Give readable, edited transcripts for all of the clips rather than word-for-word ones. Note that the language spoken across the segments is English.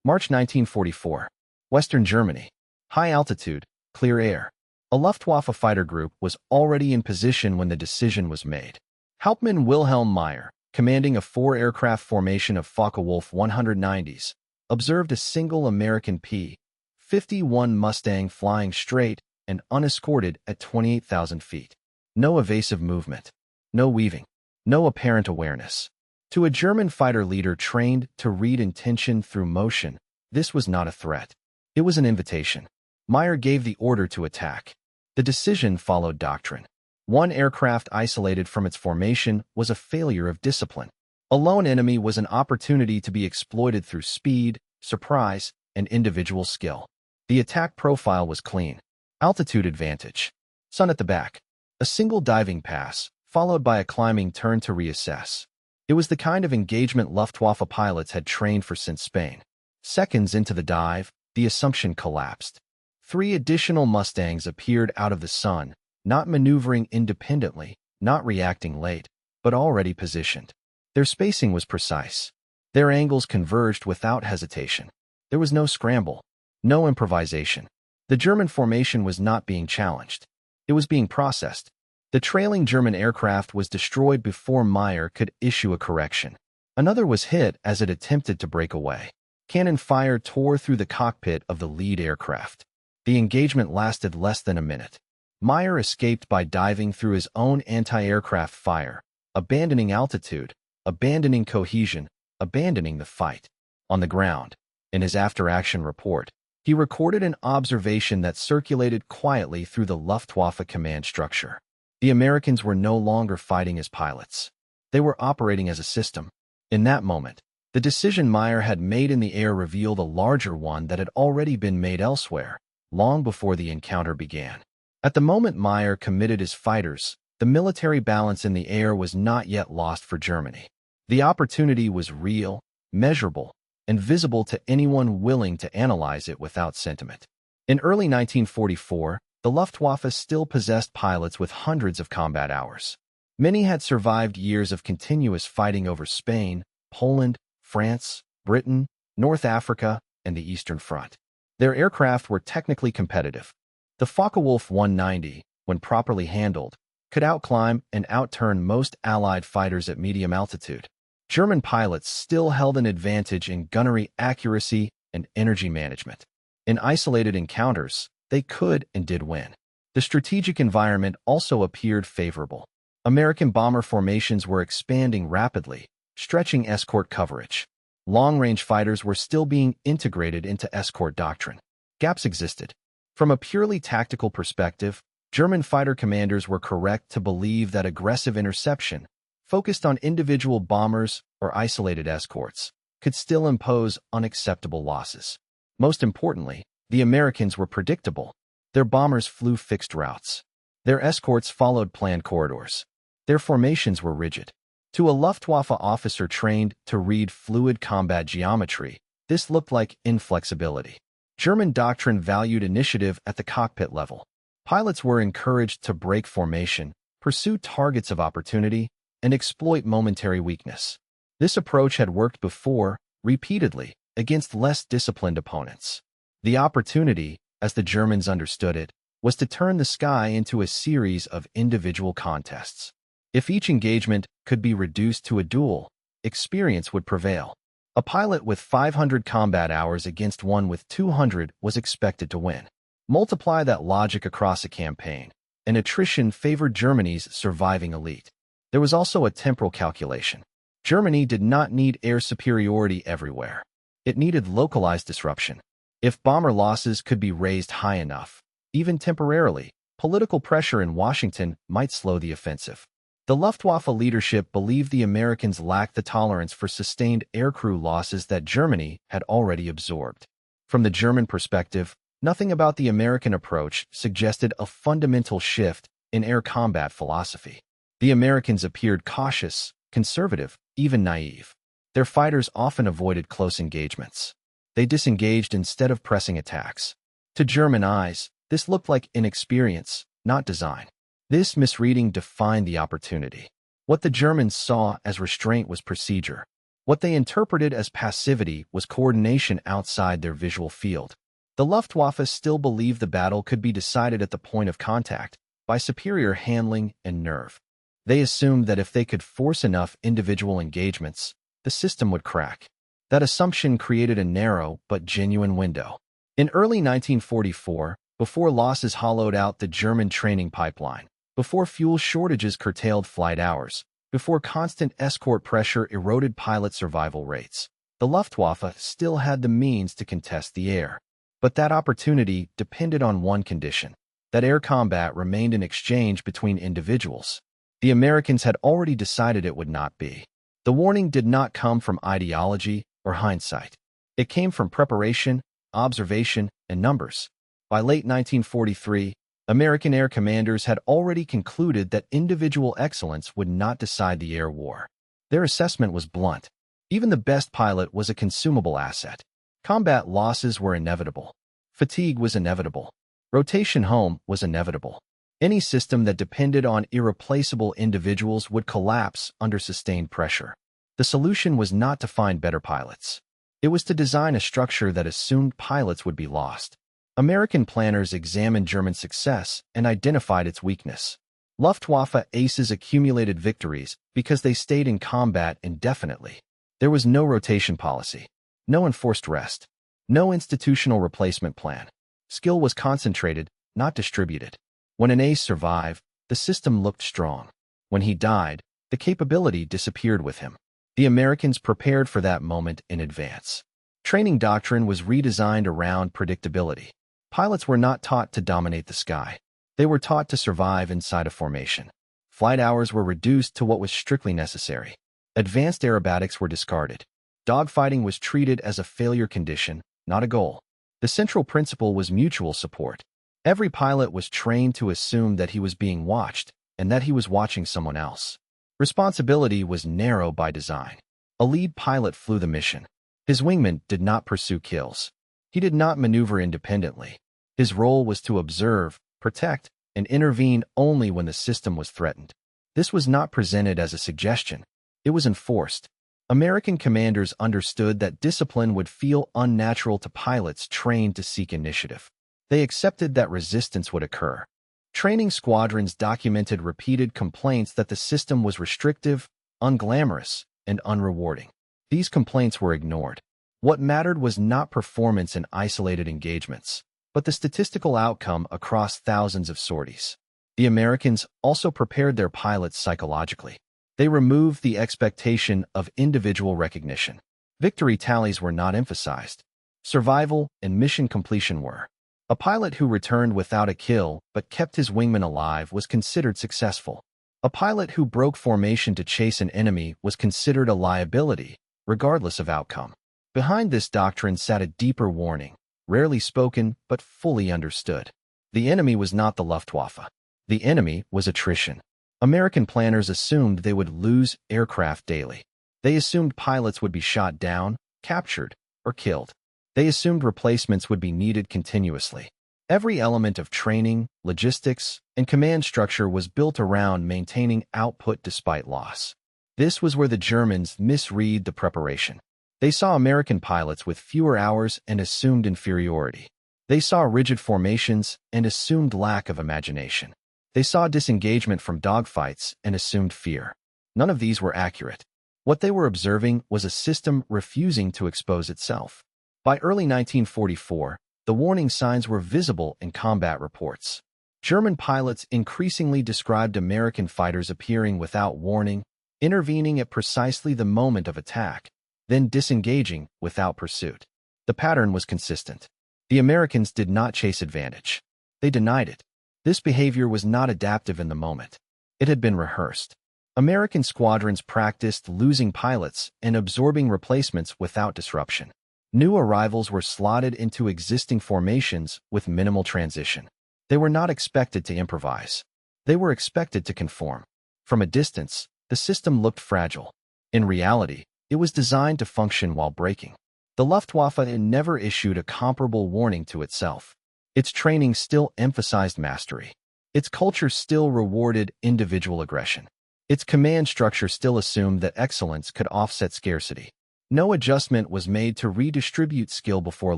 March 1944. Western Germany. High altitude, clear air. A Luftwaffe fighter group was already in position when the decision was made. Hauptmann Wilhelm Meyer, commanding a 4-aircraft formation of Focke-Wulf 190s, observed a single American P-51 Mustang flying straight and unescorted at 28,000 feet. No evasive movement, no weaving, no apparent awareness. To a German fighter leader trained to read intention through motion, this was not a threat. It was an invitation. Meyer gave the order to attack. The decision followed doctrine. One aircraft isolated from its formation was a failure of discipline. A lone enemy was an opportunity to be exploited through speed, surprise, and individual skill. The attack profile was clean. Altitude advantage. Sun at the back. A single diving pass, followed by a climbing turn to reassess. It was the kind of engagement Luftwaffe pilots had trained for since Spain. Seconds into the dive, the assumption collapsed. 3 additional Mustangs appeared out of the sun, not maneuvering independently, not reacting late, but already positioned. Their spacing was precise. Their angles converged without hesitation. There was no scramble, no improvisation. The German formation was not being challenged. It was being processed. The trailing German aircraft was destroyed before Meyer could issue a correction. Another was hit as it attempted to break away. Cannon fire tore through the cockpit of the lead aircraft. The engagement lasted less than a minute. Meyer escaped by diving through his own anti-aircraft fire, abandoning altitude, abandoning cohesion, abandoning the fight. On the ground, in his after-action report, he recorded an observation that circulated quietly through the Luftwaffe command structure. The Americans were no longer fighting as pilots. They were operating as a system. In that moment, the decision Meyer had made in the air revealed a larger one that had already been made elsewhere, long before the encounter began. At the moment Meyer committed his fighters, the military balance in the air was not yet lost for Germany. The opportunity was real, measurable, and visible to anyone willing to analyze it without sentiment. In early 1944, the Luftwaffe still possessed pilots with hundreds of combat hours. Many had survived years of continuous fighting over Spain, Poland, France, Britain, North Africa, and the Eastern Front. Their aircraft were technically competitive. The Focke-Wulf 190, when properly handled, could outclimb and outturn most Allied fighters at medium altitude. German pilots still held an advantage in gunnery accuracy and energy management. In isolated encounters, they could and did win. The strategic environment also appeared favorable. American bomber formations were expanding rapidly, stretching escort coverage. Long-range fighters were still being integrated into escort doctrine. Gaps existed. From a purely tactical perspective, German fighter commanders were correct to believe that aggressive interception, focused on individual bombers or isolated escorts, could still impose unacceptable losses. Most importantly, the Americans were predictable. Their bombers flew fixed routes. Their escorts followed planned corridors. Their formations were rigid. To a Luftwaffe officer trained to read fluid combat geometry, this looked like inflexibility. German doctrine valued initiative at the cockpit level. Pilots were encouraged to break formation, pursue targets of opportunity, and exploit momentary weakness. This approach had worked before, repeatedly, against less disciplined opponents. The opportunity, as the Germans understood it, was to turn the sky into a series of individual contests. If each engagement could be reduced to a duel, experience would prevail. A pilot with 500 combat hours against one with 200 was expected to win. Multiply that logic across a campaign, and attrition favored Germany's surviving elite. There was also a temporal calculation. Germany did not need air superiority everywhere. It needed localized disruption. If bomber losses could be raised high enough, even temporarily, political pressure in Washington might slow the offensive. The Luftwaffe leadership believed the Americans lacked the tolerance for sustained aircrew losses that Germany had already absorbed. From the German perspective, nothing about the American approach suggested a fundamental shift in air combat philosophy. The Americans appeared cautious, conservative, even naive. Their fighters often avoided close engagements. They disengaged instead of pressing attacks. To German eyes, this looked like inexperience, not design. This misreading defined the opportunity. What the Germans saw as restraint was procedure. What they interpreted as passivity was coordination outside their visual field. The Luftwaffe still believed the battle could be decided at the point of contact by superior handling and nerve. They assumed that if they could force enough individual engagements, the system would crack. That assumption created a narrow but genuine window. In early 1944, before losses hollowed out the German training pipeline, before fuel shortages curtailed flight hours, before constant escort pressure eroded pilot survival rates, the Luftwaffe still had the means to contest the air. But that opportunity depended on one condition: that air combat remained an exchange between individuals. The Americans had already decided it would not be. The warning did not come from ideology or hindsight. It came from preparation, observation, and numbers. By late 1943, American air commanders had already concluded that individual excellence would not decide the air war. Their assessment was blunt. Even the best pilot was a consumable asset. Combat losses were inevitable. Fatigue was inevitable. Rotation home was inevitable. Any system that depended on irreplaceable individuals would collapse under sustained pressure. The solution was not to find better pilots. It was to design a structure that assumed pilots would be lost. American planners examined German success and identified its weakness. Luftwaffe aces accumulated victories because they stayed in combat indefinitely. There was no rotation policy, no enforced rest, no institutional replacement plan. Skill was concentrated, not distributed. When an ace survived, the system looked strong. When he died, the capability disappeared with him. The Americans prepared for that moment in advance. Training doctrine was redesigned around predictability. Pilots were not taught to dominate the sky. They were taught to survive inside a formation. Flight hours were reduced to what was strictly necessary. Advanced aerobatics were discarded. Dogfighting was treated as a failure condition, not a goal. The central principle was mutual support. Every pilot was trained to assume that he was being watched and that he was watching someone else. Responsibility was narrow by design. A lead pilot flew the mission. His wingman did not pursue kills. He did not maneuver independently. His role was to observe, protect, and intervene only when the system was threatened. This was not presented as a suggestion. It was enforced. American commanders understood that discipline would feel unnatural to pilots trained to seek initiative. They accepted that resistance would occur. Training squadrons documented repeated complaints that the system was restrictive, unglamorous, and unrewarding. These complaints were ignored. What mattered was not performance in isolated engagements, but the statistical outcome across thousands of sorties. The Americans also prepared their pilots psychologically. They removed the expectation of individual recognition. Victory tallies were not emphasized. Survival and mission completion were. A pilot who returned without a kill but kept his wingman alive was considered successful. A pilot who broke formation to chase an enemy was considered a liability, regardless of outcome. Behind this doctrine sat a deeper warning, rarely spoken but fully understood. The enemy was not the Luftwaffe. The enemy was attrition. American planners assumed they would lose aircraft daily. They assumed pilots would be shot down, captured, or killed. They assumed replacements would be needed continuously. Every element of training, logistics, and command structure was built around maintaining output despite loss. This was where the Germans misread the preparation. They saw American pilots with fewer hours and assumed inferiority. They saw rigid formations and assumed lack of imagination. They saw disengagement from dogfights and assumed fear. None of these were accurate. What they were observing was a system refusing to expose itself. By early 1944, the warning signs were visible in combat reports. German pilots increasingly described American fighters appearing without warning, intervening at precisely the moment of attack, then disengaging without pursuit. The pattern was consistent. The Americans did not chase advantage. They denied it. This behavior was not adaptive in the moment. It had been rehearsed. American squadrons practiced losing pilots and absorbing replacements without disruption. New arrivals were slotted into existing formations with minimal transition. They were not expected to improvise. They were expected to conform. From a distance, the system looked fragile. In reality, it was designed to function while breaking. The Luftwaffe never issued a comparable warning to itself. Its training still emphasized mastery. Its culture still rewarded individual aggression. Its command structure still assumed that excellence could offset scarcity. No adjustment was made to redistribute skill before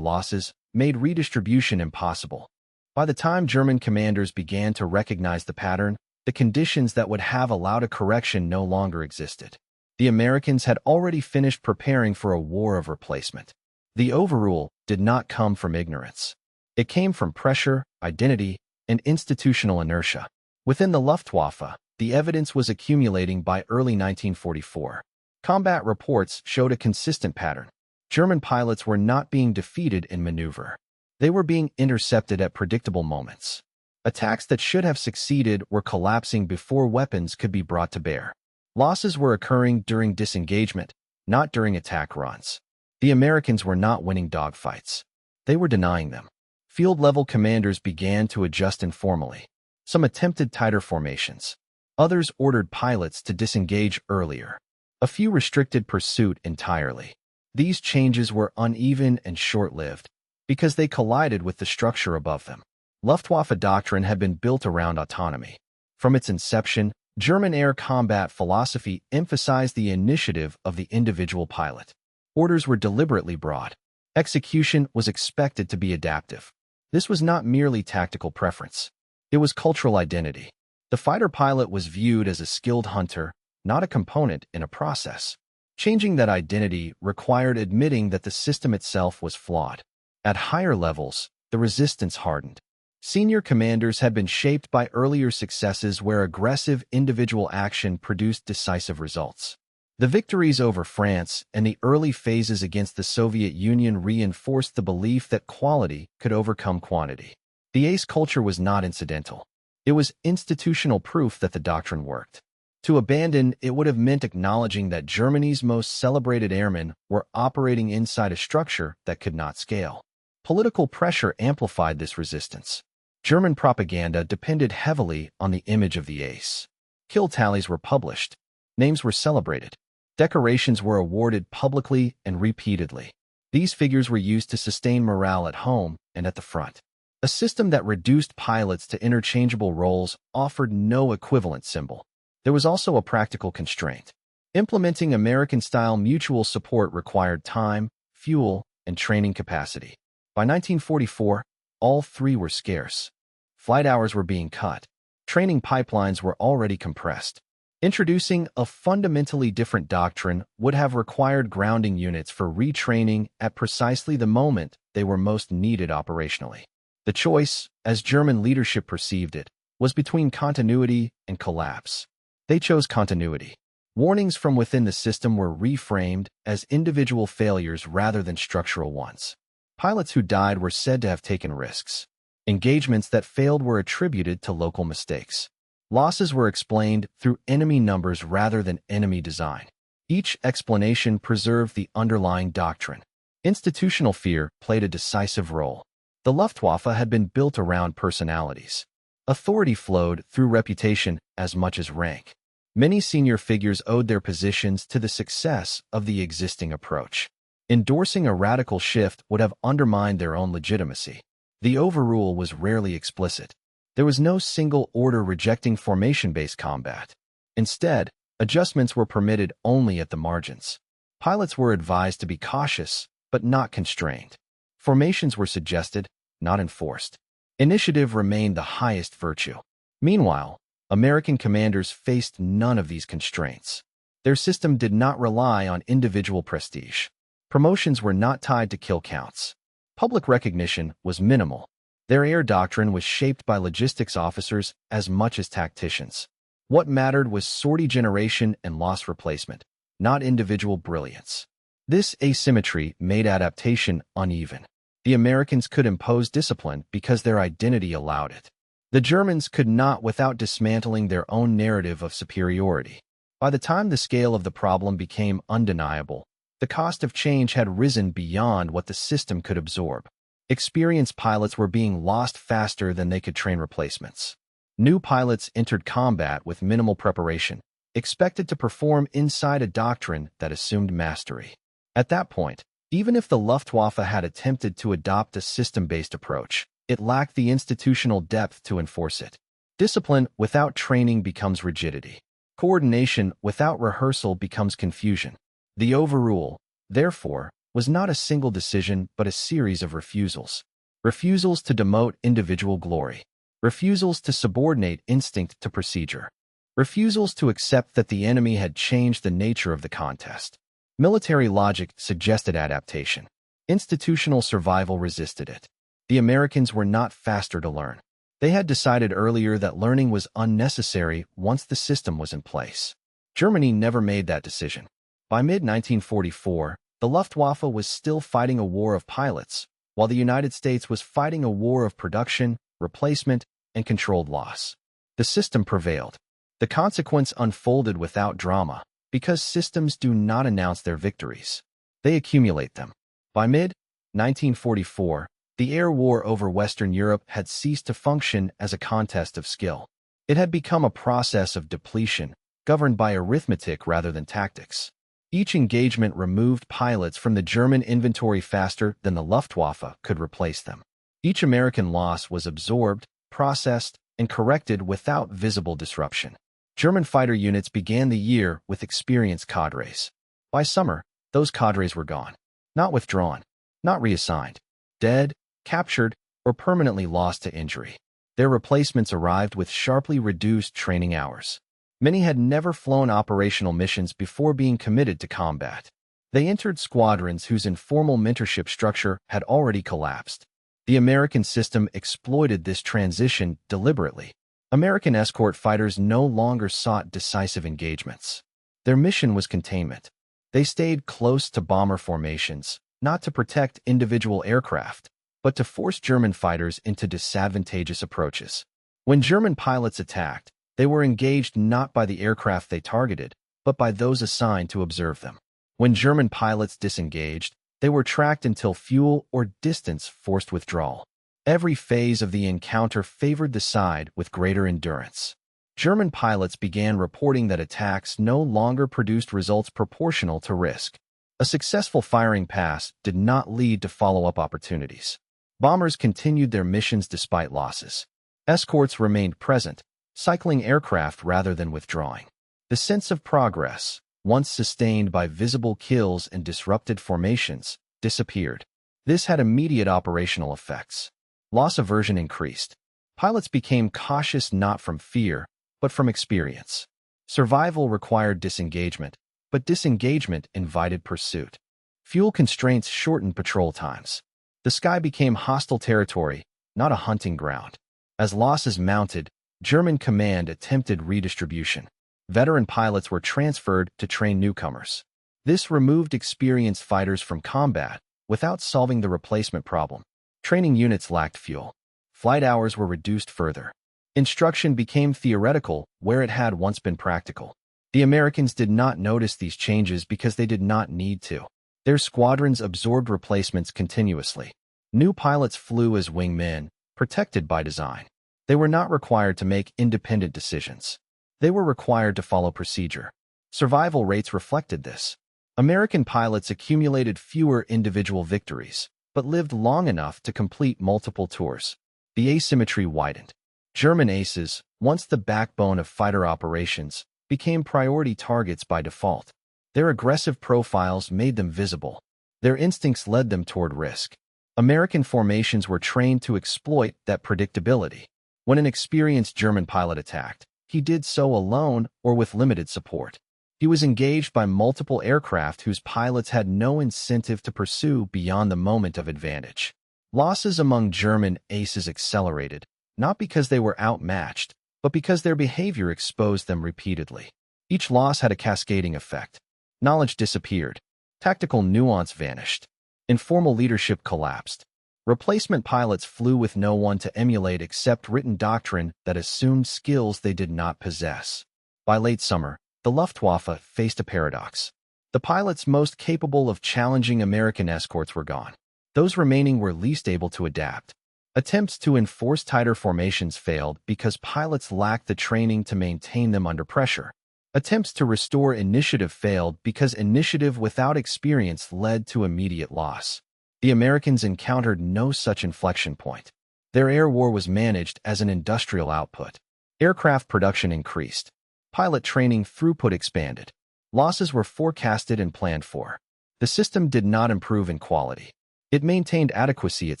losses made redistribution impossible. By the time German commanders began to recognize the pattern, the conditions that would have allowed a correction no longer existed. The Americans had already finished preparing for a war of replacement. The overrule did not come from ignorance. It came from pressure, identity, and institutional inertia. Within the Luftwaffe, the evidence was accumulating by early 1944. Combat reports showed a consistent pattern. German pilots were not being defeated in maneuver. They were being intercepted at predictable moments. Attacks that should have succeeded were collapsing before weapons could be brought to bear. Losses were occurring during disengagement, not during attack runs. The Americans were not winning dogfights. They were denying them. Field-level commanders began to adjust informally. Some attempted tighter formations. Others ordered pilots to disengage earlier. A few restricted pursuit entirely. These changes were uneven and short-lived because they collided with the structure above them. Luftwaffe doctrine had been built around autonomy. From its inception, German air combat philosophy emphasized the initiative of the individual pilot. Orders were deliberately broad. Execution was expected to be adaptive. This was not merely tactical preference. It was cultural identity. The fighter pilot was viewed as a skilled hunter, not a component in a process. Changing that identity required admitting that the system itself was flawed. At higher levels, the resistance hardened. Senior commanders had been shaped by earlier successes where aggressive individual action produced decisive results. The victories over France and the early phases against the Soviet Union reinforced the belief that quality could overcome quantity. The ace culture was not incidental. It was institutional proof that the doctrine worked. To abandon it would have meant acknowledging that Germany's most celebrated airmen were operating inside a structure that could not scale. Political pressure amplified this resistance. German propaganda depended heavily on the image of the ace. Kill tallies were published. Names were celebrated. Decorations were awarded publicly and repeatedly. These figures were used to sustain morale at home and at the front. A system that reduced pilots to interchangeable roles offered no equivalent symbol. There was also a practical constraint. Implementing American-style mutual support required time, fuel, and training capacity. By 1944, all three were scarce. Flight hours were being cut. Training pipelines were already compressed. Introducing a fundamentally different doctrine would have required grounding units for retraining at precisely the moment they were most needed operationally. The choice, as German leadership perceived it, was between continuity and collapse. They chose continuity. Warnings from within the system were reframed as individual failures rather than structural ones. Pilots who died were said to have taken risks. Engagements that failed were attributed to local mistakes. Losses were explained through enemy numbers rather than enemy design. Each explanation preserved the underlying doctrine. Institutional fear played a decisive role. The Luftwaffe had been built around personalities. Authority flowed through reputation as much as rank. Many senior figures owed their positions to the success of the existing approach. Endorsing a radical shift would have undermined their own legitimacy. The overrule was rarely explicit. There was no single order rejecting formation-based combat. Instead, adjustments were permitted only at the margins. Pilots were advised to be cautious, but not constrained. Formations were suggested, not enforced. Initiative remained the highest virtue. Meanwhile, American commanders faced none of these constraints. Their system did not rely on individual prestige. Promotions were not tied to kill counts. Public recognition was minimal. Their air doctrine was shaped by logistics officers as much as tacticians. What mattered was sortie generation and loss replacement, not individual brilliance. This asymmetry made adaptation uneven. The Americans could impose discipline because their identity allowed it. The Germans could not without dismantling their own narrative of superiority. By the time the scale of the problem became undeniable, the cost of change had risen beyond what the system could absorb. Experienced pilots were being lost faster than they could train replacements. New pilots entered combat with minimal preparation, expected to perform inside a doctrine that assumed mastery. At that point, even if the Luftwaffe had attempted to adopt a system-based approach, it lacked the institutional depth to enforce it. Discipline without training becomes rigidity. Coordination without rehearsal becomes confusion. The overrule, therefore, was not a single decision but a series of refusals. Refusals to demote individual glory. Refusals to subordinate instinct to procedure. Refusals to accept that the enemy had changed the nature of the contest. Military logic suggested adaptation. Institutional survival resisted it. The Americans were not faster to learn. They had decided earlier that learning was unnecessary once the system was in place. Germany never made that decision. By mid-1944, the Luftwaffe was still fighting a war of pilots, while the United States was fighting a war of production, replacement, and controlled loss. The system prevailed. The consequence unfolded without drama, because systems do not announce their victories. They accumulate them. By mid-1944, the air war over Western Europe had ceased to function as a contest of skill. It had become a process of depletion, governed by arithmetic rather than tactics. Each engagement removed pilots from the German inventory faster than the Luftwaffe could replace them. Each American loss was absorbed, processed, and corrected without visible disruption. German fighter units began the year with experienced cadres. By summer, those cadres were gone. Not withdrawn, not reassigned, dead, captured, or permanently lost to injury. Their replacements arrived with sharply reduced training hours. Many had never flown operational missions before being committed to combat. They entered squadrons whose informal mentorship structure had already collapsed. The American system exploited this transition deliberately. American escort fighters no longer sought decisive engagements. Their mission was containment. They stayed close to bomber formations, not to protect individual aircraft, but to force German fighters into disadvantageous approaches. When German pilots attacked, they were engaged not by the aircraft they targeted, but by those assigned to observe them. When German pilots disengaged, they were tracked until fuel or distance forced withdrawal. Every phase of the encounter favored the side with greater endurance. German pilots began reporting that attacks no longer produced results proportional to risk. A successful firing pass did not lead to follow-up opportunities. Bombers continued their missions despite losses. Escorts remained present, cycling aircraft rather than withdrawing. The sense of progress, once sustained by visible kills and disrupted formations, disappeared. This had immediate operational effects. Loss aversion increased. Pilots became cautious not from fear, but from experience. Survival required disengagement, but disengagement invited pursuit. Fuel constraints shortened patrol times. The sky became hostile territory, not a hunting ground. As losses mounted, German command attempted redistribution. Veteran pilots were transferred to train newcomers. This removed experienced fighters from combat without solving the replacement problem. Training units lacked fuel. Flight hours were reduced further. Instruction became theoretical where it had once been practical. The Americans did not notice these changes because they did not need to. Their squadrons absorbed replacements continuously. New pilots flew as wingmen, protected by design. They were not required to make independent decisions. They were required to follow procedure. Survival rates reflected this. American pilots accumulated fewer individual victories, but lived long enough to complete multiple tours. The asymmetry widened. German aces, once the backbone of fighter operations, became priority targets by default. Their aggressive profiles made them visible. Their instincts led them toward risk. American formations were trained to exploit that predictability. When an experienced German pilot attacked, he did so alone or with limited support. He was engaged by multiple aircraft whose pilots had no incentive to pursue beyond the moment of advantage. Losses among German aces accelerated, not because they were outmatched, but because their behavior exposed them repeatedly. Each loss had a cascading effect. Knowledge disappeared. Tactical nuance vanished. Informal leadership collapsed. Replacement pilots flew with no one to emulate except written doctrine that assumed skills they did not possess. By late summer, the Luftwaffe faced a paradox. The pilots most capable of challenging American escorts were gone. Those remaining were least able to adapt. Attempts to enforce tighter formations failed because pilots lacked the training to maintain them under pressure. Attempts to restore initiative failed because initiative without experience led to immediate loss. The Americans encountered no such inflection point. Their air war was managed as an industrial output. Aircraft production increased. Pilot training throughput expanded. Losses were forecasted and planned for. The system did not improve in quality. It maintained adequacy at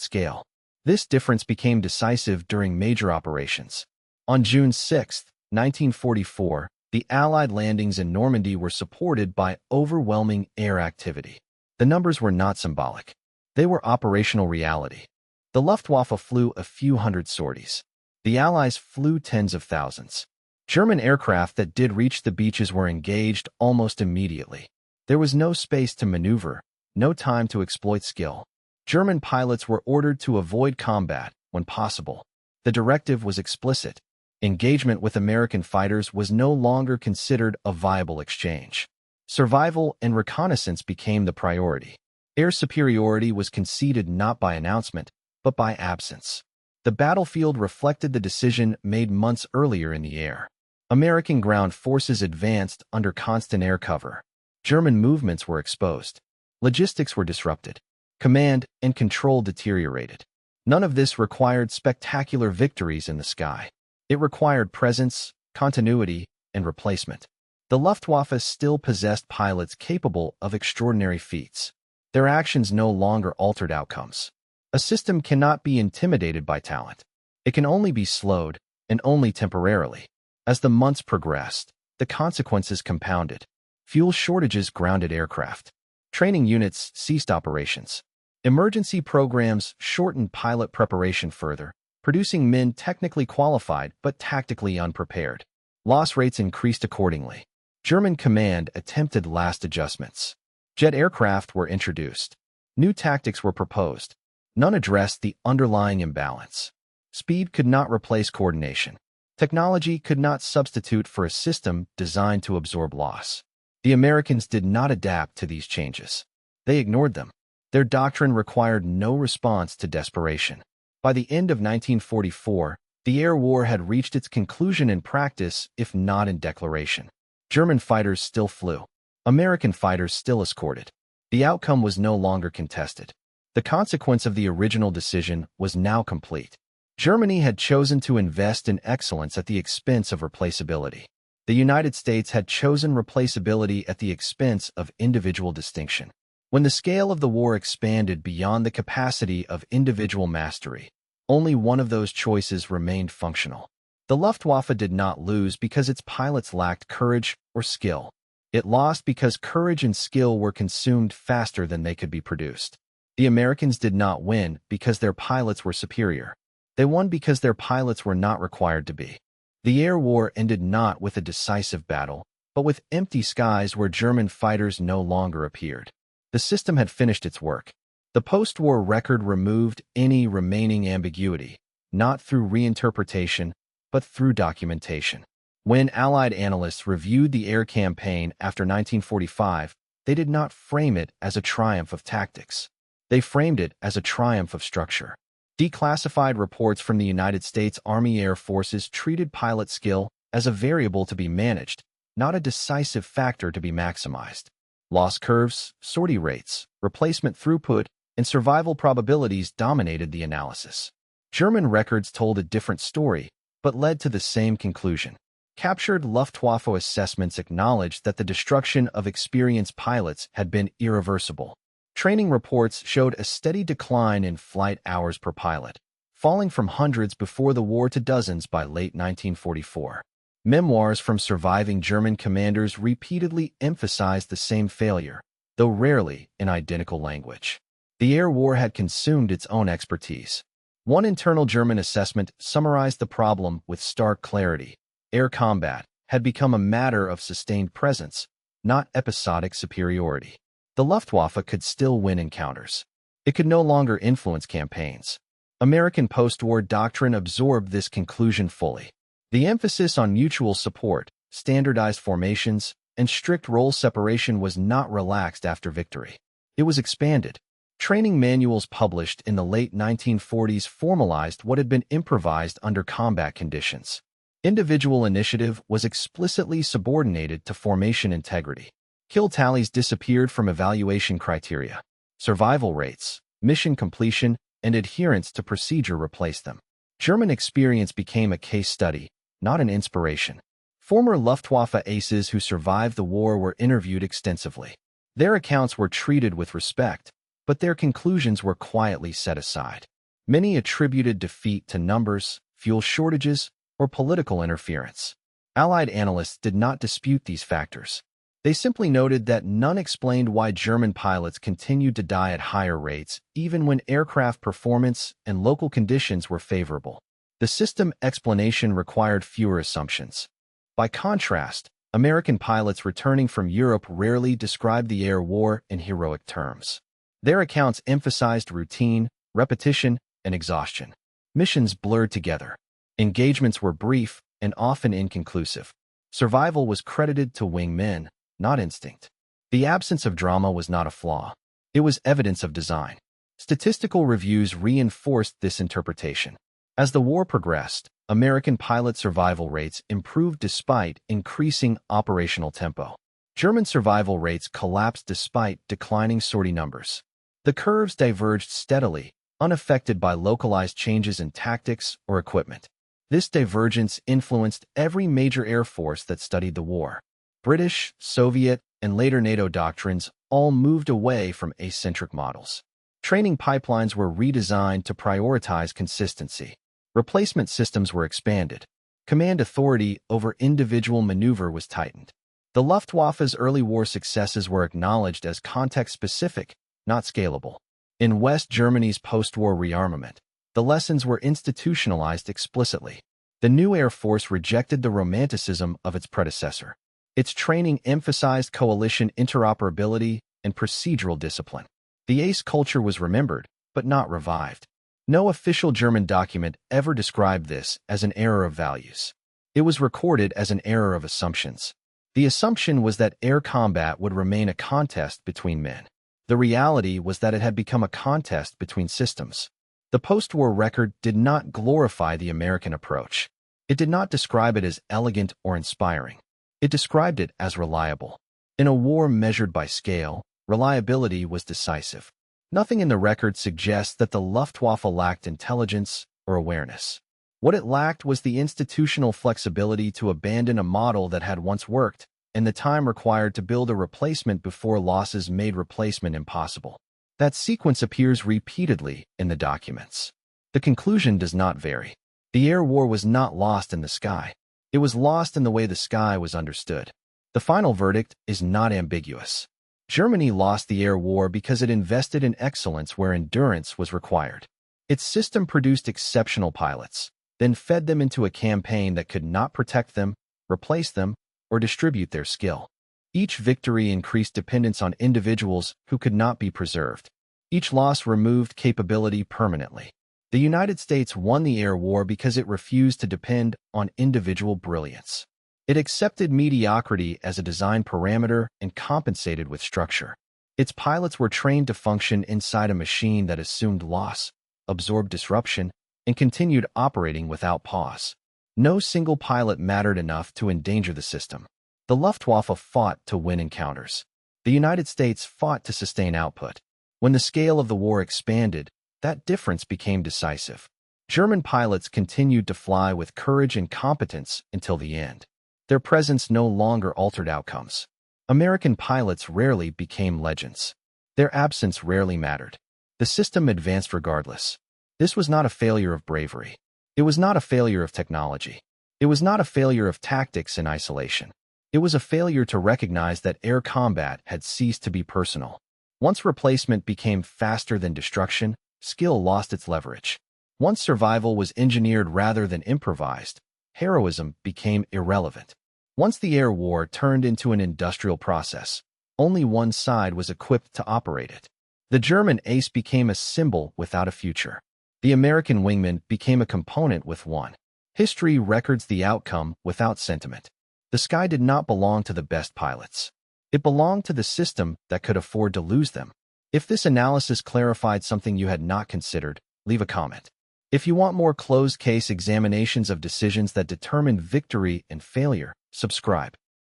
scale. This difference became decisive during major operations. On June 6, 1944, the Allied landings in Normandy were supported by overwhelming air activity. The numbers were not symbolic. They were operational reality. The Luftwaffe flew a few hundred sorties. The Allies flew tens of thousands. German aircraft that did reach the beaches were engaged almost immediately. There was no space to maneuver, no time to exploit skill. German pilots were ordered to avoid combat when possible. The directive was explicit. Engagement with American fighters was no longer considered a viable exchange. Survival and reconnaissance became the priority. Air superiority was conceded not by announcement, but by absence. The battlefield reflected the decision made months earlier in the air. American ground forces advanced under constant air cover. German movements were exposed. Logistics were disrupted. Command and control deteriorated. None of this required spectacular victories in the sky. It required presence, continuity, and replacement. The Luftwaffe still possessed pilots capable of extraordinary feats. Their actions no longer altered outcomes. A system cannot be intimidated by talent. It can only be slowed, and only temporarily. As the months progressed, the consequences compounded. Fuel shortages grounded aircraft. Training units ceased operations. Emergency programs shortened pilot preparation further, producing men technically qualified but tactically unprepared. Loss rates increased accordingly. German command attempted last adjustments. Jet aircraft were introduced. New tactics were proposed. None addressed the underlying imbalance. Speed could not replace coordination. Technology could not substitute for a system designed to absorb loss. The Americans did not adapt to these changes. They ignored them. Their doctrine required no response to desperation. By the end of 1944, the air war had reached its conclusion in practice, if not in declaration. German fighters still flew. American fighters still escorted. The outcome was no longer contested. The consequence of the original decision was now complete. Germany had chosen to invest in excellence at the expense of replaceability. The United States had chosen replaceability at the expense of individual distinction. When the scale of the war expanded beyond the capacity of individual mastery, only one of those choices remained functional. The Luftwaffe did not lose because its pilots lacked courage or skill. It lost because courage and skill were consumed faster than they could be produced. The Americans did not win because their pilots were superior. They won because their pilots were not required to be. The air war ended not with a decisive battle, but with empty skies where German fighters no longer appeared. The system had finished its work. The post-war record removed any remaining ambiguity, not through reinterpretation, but through documentation. When Allied analysts reviewed the air campaign after 1945, they did not frame it as a triumph of tactics. They framed it as a triumph of structure. Declassified reports from the United States Army Air Forces treated pilot skill as a variable to be managed, not a decisive factor to be maximized. Loss curves, sortie rates, replacement throughput, and survival probabilities dominated the analysis. German records told a different story, but led to the same conclusion. Captured Luftwaffe assessments acknowledged that the destruction of experienced pilots had been irreversible. Training reports showed a steady decline in flight hours per pilot, falling from hundreds before the war to dozens by late 1944. Memoirs from surviving German commanders repeatedly emphasized the same failure, though rarely in identical language. The air war had consumed its own expertise. One internal German assessment summarized the problem with stark clarity. Air combat had become a matter of sustained presence, not episodic superiority. The Luftwaffe could still win encounters. It could no longer influence campaigns. American post-war doctrine absorbed this conclusion fully. The emphasis on mutual support, standardized formations, and strict role separation was not relaxed after victory. It was expanded. Training manuals published in the late 1940s formalized what had been improvised under combat conditions. Individual initiative was explicitly subordinated to formation integrity. Kill tallies disappeared from evaluation criteria. Survival rates, mission completion, and adherence to procedure replaced them. German experience became a case study, not an inspiration. Former Luftwaffe aces who survived the war were interviewed extensively. Their accounts were treated with respect, but their conclusions were quietly set aside. Many attributed defeat to numbers, fuel shortages, or political interference. Allied analysts did not dispute these factors. They simply noted that none explained why German pilots continued to die at higher rates, even when aircraft performance and local conditions were favorable. The system explanation required fewer assumptions. By contrast, American pilots returning from Europe rarely described the air war in heroic terms. Their accounts emphasized routine, repetition, and exhaustion. Missions blurred together. Engagements were brief and often inconclusive. Survival was credited to wingmen, not instinct. The absence of drama was not a flaw. It was evidence of design. Statistical reviews reinforced this interpretation. As the war progressed, American pilot survival rates improved despite increasing operational tempo. German survival rates collapsed despite declining sortie numbers. The curves diverged steadily, unaffected by localized changes in tactics or equipment. This divergence influenced every major air force that studied the war. British, Soviet, and later NATO doctrines all moved away from asymmetric models. Training pipelines were redesigned to prioritize consistency. Replacement systems were expanded. Command authority over individual maneuver was tightened. The Luftwaffe's early war successes were acknowledged as context-specific, not scalable. In West Germany's post-war rearmament, the lessons were institutionalized explicitly. The new Air Force rejected the romanticism of its predecessor. Its training emphasized coalition interoperability and procedural discipline. The ace culture was remembered, but not revived. No official German document ever described this as an error of values. It was recorded as an error of assumptions. The assumption was that air combat would remain a contest between men. The reality was that it had become a contest between systems. The post-war record did not glorify the American approach. It did not describe it as elegant or inspiring. It described it as reliable. In a war measured by scale, reliability was decisive. Nothing in the record suggests that the Luftwaffe lacked intelligence or awareness. What it lacked was the institutional flexibility to abandon a model that had once worked, and the time required to build a replacement before losses made replacement impossible. That sequence appears repeatedly in the documents. The conclusion does not vary. The air war was not lost in the sky. It was lost in the way the sky was understood. The final verdict is not ambiguous. Germany lost the air war because it invested in excellence where endurance was required. Its system produced exceptional pilots, then fed them into a campaign that could not protect them, replace them, or distribute their skill. Each victory increased dependence on individuals who could not be preserved. Each loss removed capability permanently. The United States won the air war because it refused to depend on individual brilliance. It accepted mediocrity as a design parameter and compensated with structure. Its pilots were trained to function inside a machine that assumed loss, absorbed disruption, and continued operating without pause. No single pilot mattered enough to endanger the system. The Luftwaffe fought to win encounters. The United States fought to sustain output. When the scale of the war expanded, that difference became decisive. German pilots continued to fly with courage and competence until the end. Their presence no longer altered outcomes. American pilots rarely became legends. Their absence rarely mattered. The system advanced regardless. This was not a failure of bravery. It was not a failure of technology. It was not a failure of tactics in isolation. It was a failure to recognize that air combat had ceased to be personal. Once replacement became faster than destruction, skill lost its leverage. Once survival was engineered rather than improvised, heroism became irrelevant. Once the air war turned into an industrial process, only one side was equipped to operate it. The German ace became a symbol without a future. The American wingman became a component with one. History records the outcome without sentiment. The sky did not belong to the best pilots. It belonged to the system that could afford to lose them. If this analysis clarified something you had not considered, leave a comment. If you want more closed-case examinations of decisions that determine victory and failure, subscribe.